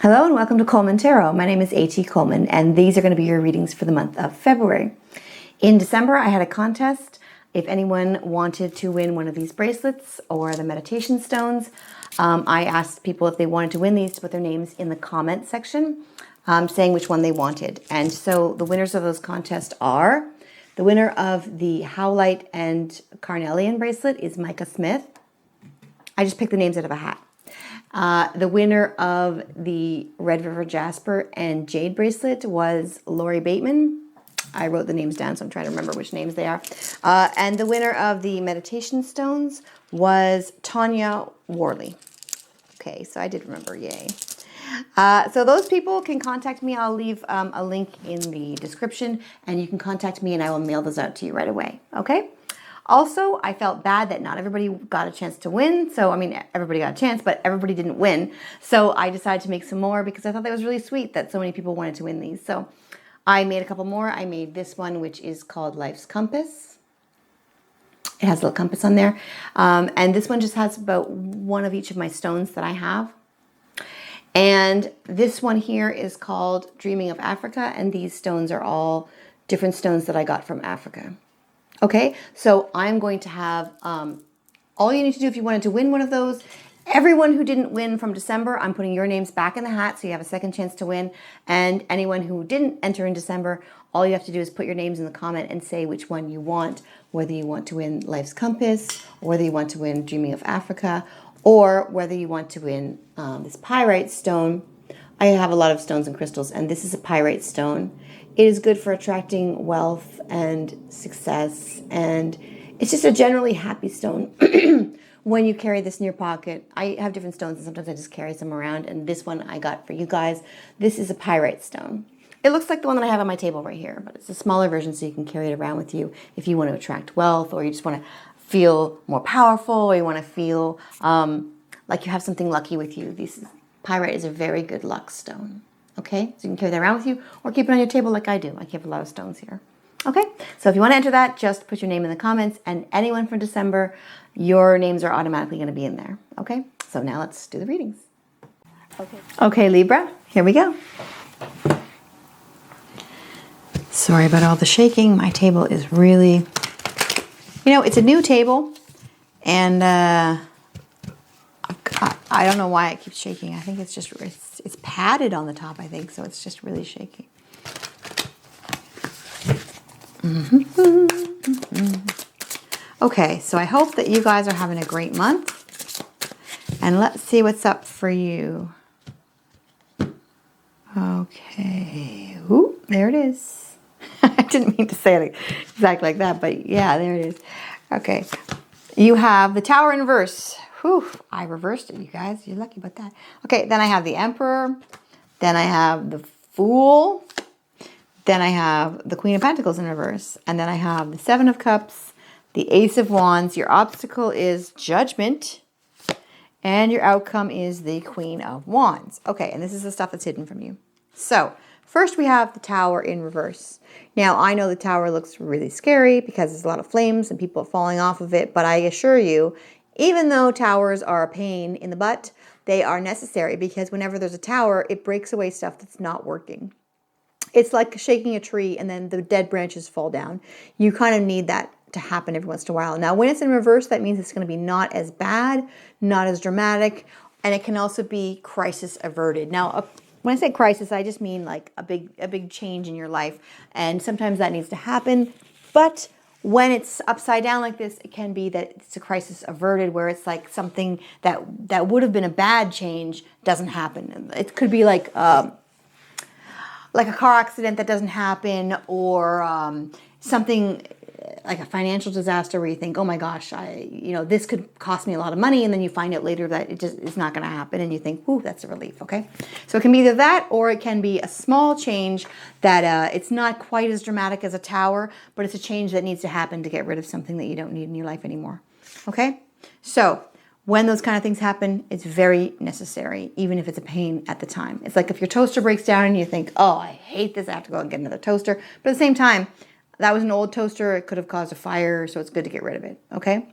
Hello and welcome to Coleman Tarot. My name is A.T. Coleman and these are going to be your readings for the month of February. In December, I had a contest. If anyone wanted to win one of these bracelets or the meditation stones, I asked people if they wanted to win these to put their names in the comment section, saying which one they wanted. And so the winners of those contests are, the winner of the Howlite and Carnelian bracelet is Micah Smith. I just picked the names out of a hat. The winner of the Red River Jasper and Jade bracelet was Lori Bateman. I wrote the names down, so I'm trying to remember which names they are. And the winner of the meditation stones was Tanya Worley. Okay, so I did remember, yay. So those people can contact me. I'll leave a link in the description, and you can contact me, and I will mail those out to you right away, okay? Also, I felt bad that not everybody got a chance to win. So, I mean, everybody got a chance, but everybody didn't win. So I decided to make some more because I thought that was really sweet that so many people wanted to win these. So I made a couple more. I made this one, which is called Life's Compass. It has a little compass on there. And this one just has about one of each of my stones that I have. And this one here is called Dreaming of Africa. And these stones are all different stones that I got from Africa. Okay, so I'm going to have, all you need to do if you wanted to win one of those, everyone who didn't win from December, I'm putting your names back in the hat so you have a second chance to win. And anyone who didn't enter in December, all you have to do is put your names in the comment and say which one you want, whether you want to win Life's Compass, or whether you want to win Dreaming of Africa, or whether you want to win this pyrite stone. I have a lot of stones and crystals, and this is a pyrite stone. It is good for attracting wealth and success, and it's just a generally happy stone when you carry this in your pocket. I have different stones, and sometimes I just carry some around, and this one I got for you guys. This is a pyrite stone. It looks like the one that I have on my table right here, but it's a smaller version, so you can carry it around with you if you want to attract wealth, or you just want to feel more powerful, or you want to feel like you have something lucky with you. Pyrite is a very good luck stone. Okay, so you can carry that around with you or keep it on your table like I do. I keep a lot of stones here. Okay, so if you want to enter that, just put your name in the comments, and anyone from December, your names are automatically going to be in there. Okay, so now let's do the readings. Okay, Libra, here we go. Sorry about all the shaking. My table is really, it's a new table, and I don't know why it keeps shaking. I think it's just, it's padded on the top, I think, so it's just really shaky. Okay, so I hope that you guys are having a great month. And let's see what's up for you. Okay. Ooh, there it is. I didn't mean to say it exactly like that, but yeah, there it is. Okay. You have the Tower in reverse. Whew, I reversed it, you guys. You're lucky about that. Okay, then I have the Emperor. Then I have the Fool. Then I have the Queen of Pentacles in reverse. And then I have the Seven of Cups, the Ace of Wands. Your obstacle is Judgment. And your outcome is the Queen of Wands. Okay, and this is the stuff that's hidden from you. So, first we have the Tower in reverse. Now, I know the Tower looks really scary because there's a lot of flames and people falling off of it. But I assure you, even though towers are a pain in the butt, they are necessary because whenever there's a tower, it breaks away stuff that's not working. It's like shaking a tree and then the dead branches fall down. You kind of need that to happen every once in a while. Now, when it's in reverse, that means it's going to be not as bad, not as dramatic, and it can also be crisis averted. Now, when I say crisis, I just mean like a big change in your life, and sometimes that needs to happen, but when it's upside down like this, it can be that it's a crisis averted, where it's like something that would have been a bad change doesn't happen. It could be like a car accident that doesn't happen, or something like a financial disaster where you think, oh my gosh, this could cost me a lot of money, and then you find out later that it just is not going to happen, and you think, ooh, that's a relief. Okay, so it can be either that, or it can be a small change that it's not quite as dramatic as a tower, but it's a change that needs to happen to get rid of something that you don't need in your life anymore. Okay, so when those kind of things happen, it's very necessary, even if it's a pain at the time. It's like if your toaster breaks down and you think, oh, I hate this, I have to go and get another toaster, but at the same time, that was an old toaster. It could have caused a fire, so it's good to get rid of it, okay?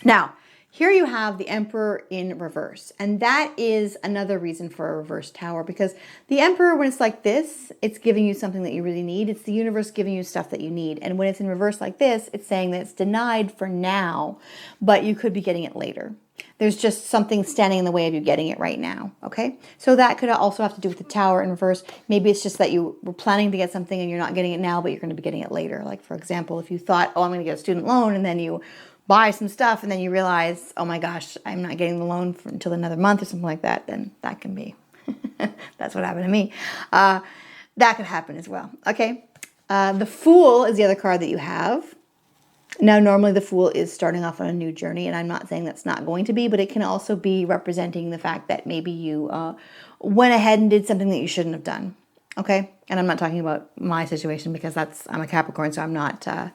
Now, Here you have the Emperor in reverse, and that is another reason for a reverse tower, because the Emperor, when it's like this, it's giving you something that you really need. It's the universe giving you stuff that you need. And when it's in reverse like this, it's saying that it's denied for now, but you could be getting it later. There's just something standing in the way of you getting it right now, okay? So that could also have to do with the Tower in reverse. Maybe it's just that you were planning to get something and you're not getting it now, but you're going to be getting it later. Like, for example, if you thought, oh, I'm going to get a student loan, and then you buy some stuff and then you realize, oh my gosh, I'm not getting the loan until another month or something like that, then that can be, that's what happened to me. That could happen as well, okay? The Fool is the other card that you have. Now, normally the Fool is starting off on a new journey, and I'm not saying that's not going to be, but it can also be representing the fact that maybe you went ahead and did something that you shouldn't have done, okay? And I'm not talking about my situation because I'm a Capricorn, so I'm not the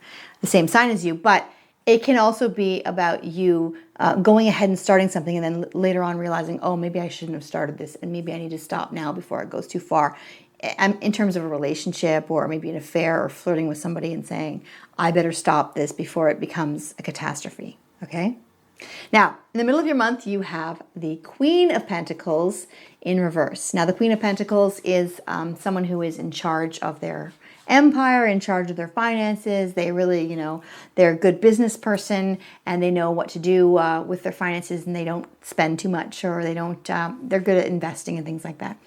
same sign as you, but it can also be about you going ahead and starting something and then later on realizing, oh, maybe I shouldn't have started this and maybe I need to stop now before it goes too far. In terms of a relationship or maybe an affair or flirting with somebody and saying, I better stop this before it becomes a catastrophe, okay? Now, in the middle of your month, you have the Queen of Pentacles in reverse. Now, the Queen of Pentacles is someone who is in charge of their empire, in charge of their finances. They really, they're a good business person and they know what to do with their finances, and they don't spend too much, or they don't, they're good at investing and things like that.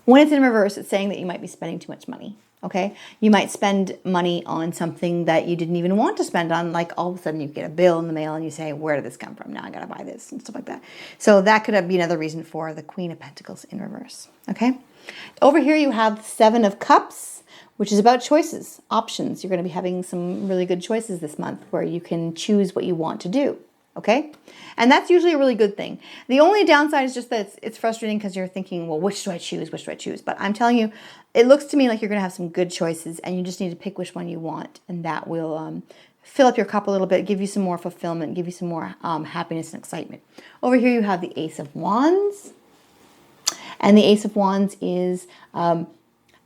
When it's in reverse, it's saying that you might be spending too much money, okay? You might spend money on something that you didn't even want to spend on, like all of a sudden you get a bill in the mail and you say, where did this come from? Now I gotta buy this and stuff like that. So that could be another reason for the Queen of Pentacles in reverse, okay? Over here you have the Seven of Cups, which is about choices, options. You're gonna be having some really good choices this month where you can choose what you want to do. Okay? And that's usually a really good thing. The only downside is just that it's frustrating because you're thinking, well, which do I choose? Which do I choose? But I'm telling you, it looks to me like you're going to have some good choices, and you just need to pick which one you want. And that will fill up your cup a little bit, give you some more fulfillment, give you some more happiness and excitement. Over here you have the Ace of Wands. And the Ace of Wands is a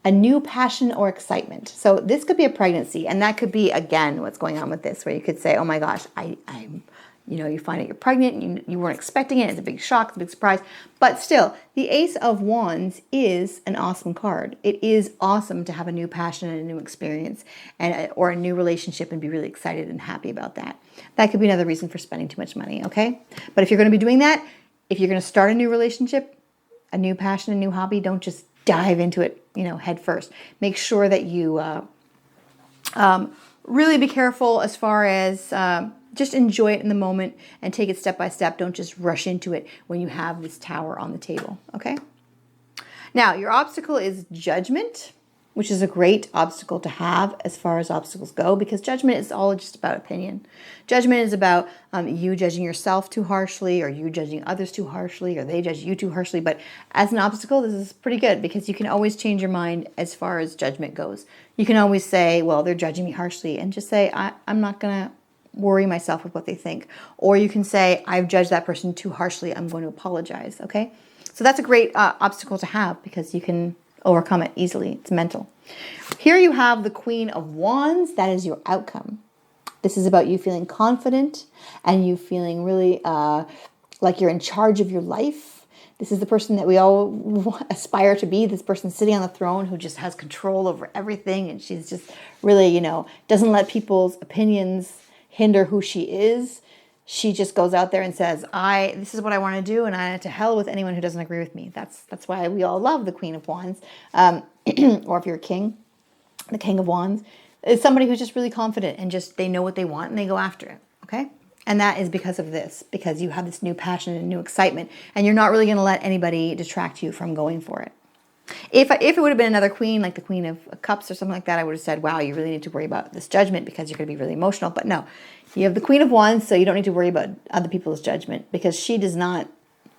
new passion or excitement. So this could be a pregnancy, and that could be, again, what's going on with this, where you could say, oh my gosh, I'm you find out you're pregnant, and you weren't expecting it, it's a big shock, it's a big surprise. But still, the Ace of Wands is an awesome card. It is awesome to have a new passion and a new experience, or a new relationship, and be really excited and happy about that. That could be another reason for spending too much money, okay? But if you're going to be doing that, if you're going to start a new relationship, a new passion, a new hobby, don't just dive into it, head first. Make sure that you really be careful as far as just enjoy it in the moment and take it step by step. Don't just rush into it when you have this Tower on the table, okay? Now, your obstacle is Judgment, which is a great obstacle to have as far as obstacles go, because judgment is all just about opinion. Judgment is about you judging yourself too harshly, or you judging others too harshly, or they judge you too harshly. But as an obstacle, this is pretty good because you can always change your mind as far as judgment goes. You can always say, well, they're judging me harshly, and just say, I'm not going to worry myself with what they think. Or you can say, I've judged that person too harshly, I'm going to apologize, okay? So that's a great obstacle to have because you can overcome it easily. It's mental. Here you have the Queen of Wands. That is your outcome. This is about you feeling confident and you feeling really like you're in charge of your life. This is the person that we all aspire to be, this person sitting on the throne who just has control over everything, and she's just really, doesn't let people's opinions hinder who she is. She just goes out there and says, this is what I want to do, and to hell with anyone who doesn't agree with me. That's why we all love the Queen of Wands. Or if you're a king, the King of Wands is somebody who's just really confident and just they know what they want and they go after it, okay? And that is because of this, because you have this new passion and new excitement, and you're not really going to let anybody detract you from going for it. If it would have been another queen, like the Queen of Cups or something like that, I would have said, wow, you really need to worry about this judgment because you're going to be really emotional. But no, you have the Queen of Wands, so you don't need to worry about other people's judgment because she does not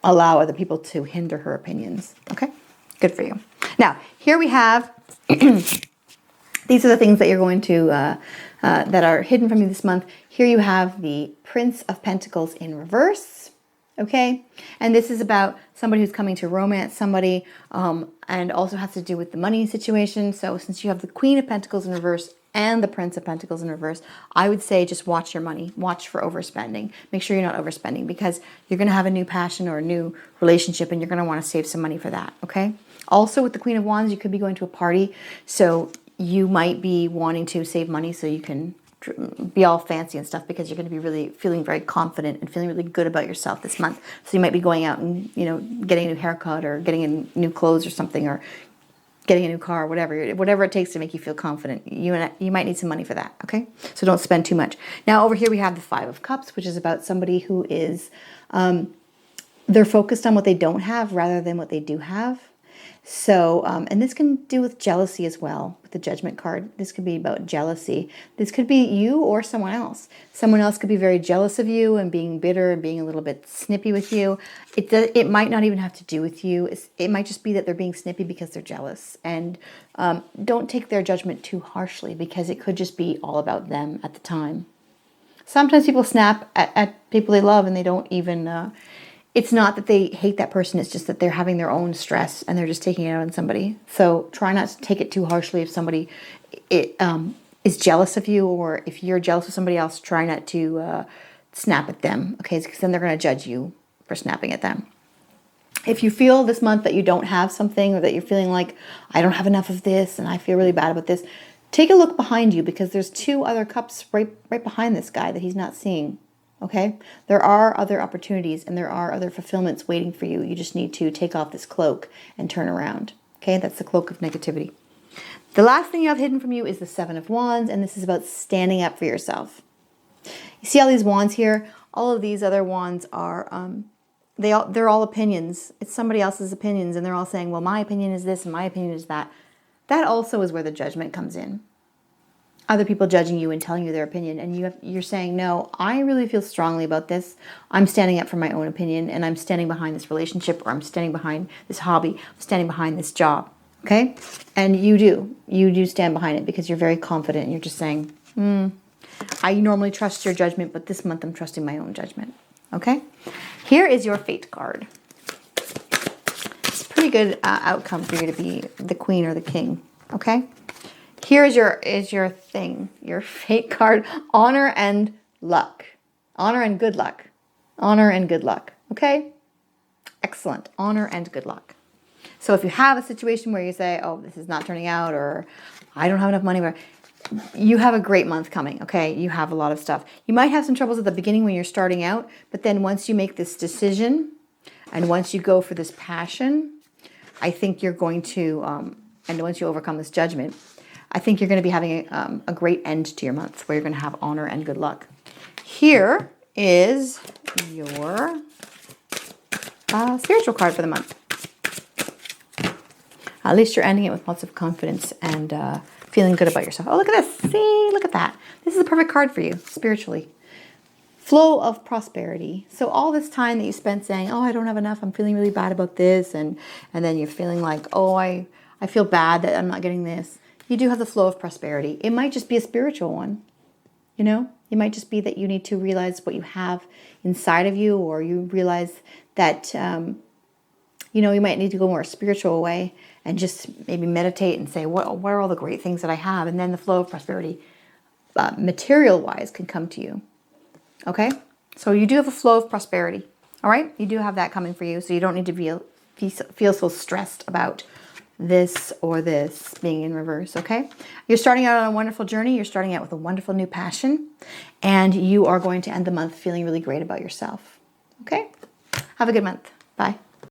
allow other people to hinder her opinions. Okay? Good for you. Now, here we have, these are the things that you're going to, that are hidden from you this month. Here you have the Prince of Pentacles in reverse. Okay, and this is about somebody who's coming to romance somebody, and also has to do with the money situation. So since you have the Queen of Pentacles in reverse and the Prince of Pentacles in reverse, I would say just watch your money. Watch for overspending. Make sure you're not overspending, because you're going to have a new passion or a new relationship and you're going to want to save some money for that, okay? Also with the Queen of Wands, you could be going to a party, so you might be wanting to save money so you can be all fancy and stuff, because you're going to be really feeling very confident and feeling really good about yourself this month. So you might be going out and, you know, getting a new haircut or getting in new clothes or something, or getting a new car, whatever it takes to make you feel confident. You might need some money for that, okay? So don't spend too much. Now over here we have the Five of Cups, which is about somebody who is, they're focused on what they don't have rather than what they do have. So, and this can do with jealousy as well, with the Judgment card. This could be about jealousy. This could be you or someone else. Someone else could be very jealous of you and being bitter and being a little bit snippy with you. It might not even have to do with you. It might just be that they're being snippy because they're jealous. And don't take their judgment too harshly, because it could just be all about them at the time. Sometimes people snap at people they love and they don't even... it's not that they hate that person, it's just that they're having their own stress and they're just taking it out on somebody. So try not to take it too harshly if somebody is jealous of you, or if you're jealous of somebody else, try not to snap at them, okay? Because then they're going to judge you for snapping at them. If you feel this month that you don't have something, or that you're feeling like, I don't have enough of this and I feel really bad about this, take a look behind you, because there's two other cups right behind this guy that he's not seeing. Okay, there are other opportunities and there are other fulfillments waiting for you. You just need to take off this cloak and turn around. Okay, that's the cloak of negativity. The last thing you have hidden from you is the Seven of Wands, and this is about standing up for yourself. You see all these wands here? All of these other wands are, they're all opinions. It's somebody else's opinions, and they're all saying, well, my opinion is this and my opinion is that. That also is where the judgment comes in. Other people judging you and telling you their opinion, and you're saying, no, I really feel strongly about this. I'm standing up for my own opinion, and I'm standing behind this relationship, or I'm standing behind this hobby, I'm standing behind this job, okay? And you do stand behind it, because you're very confident, and you're just saying, I normally trust your judgment, but this month I'm trusting my own judgment, okay? Here is your Fate card. It's a pretty good outcome for you to be the Queen or the King, okay? Here is your thing, your Fate card, honor and luck. Honor and good luck. Honor and good luck. Okay? Excellent. Honor and good luck. So if you have a situation where you say, oh, this is not turning out, or I don't have enough money, you have a great month coming, okay? You have a lot of stuff. You might have some troubles at the beginning when you're starting out, but then once you make this decision and once you go for this passion, I think you're going to, and once you overcome this judgment, I think you're going to be having a great end to your month, where you're going to have honor and good luck. Here is your spiritual card for the month. At least you're ending it with lots of confidence and feeling good about yourself. Oh, look at this. See, look at that. This is a perfect card for you, spiritually. Flow of prosperity. So all this time that you spent saying, oh, I don't have enough, I'm feeling really bad about this, and then you're feeling like, oh, I feel bad that I'm not getting this. You do have the flow of prosperity. It might just be a spiritual one, you know? It might just be that you need to realize what you have inside of you, or you realize that, you know, you might need to go more spiritual way and just maybe meditate and say, what are all the great things that I have? And then the flow of prosperity, material-wise, can come to you, okay? So you do have a flow of prosperity, all right? You do have that coming for you, so you don't need to feel so stressed about this or this being in reverse, okay? You're starting out on a wonderful journey. You're starting out with a wonderful new passion, and you are going to end the month feeling really great about yourself, okay? Have a good month. Bye.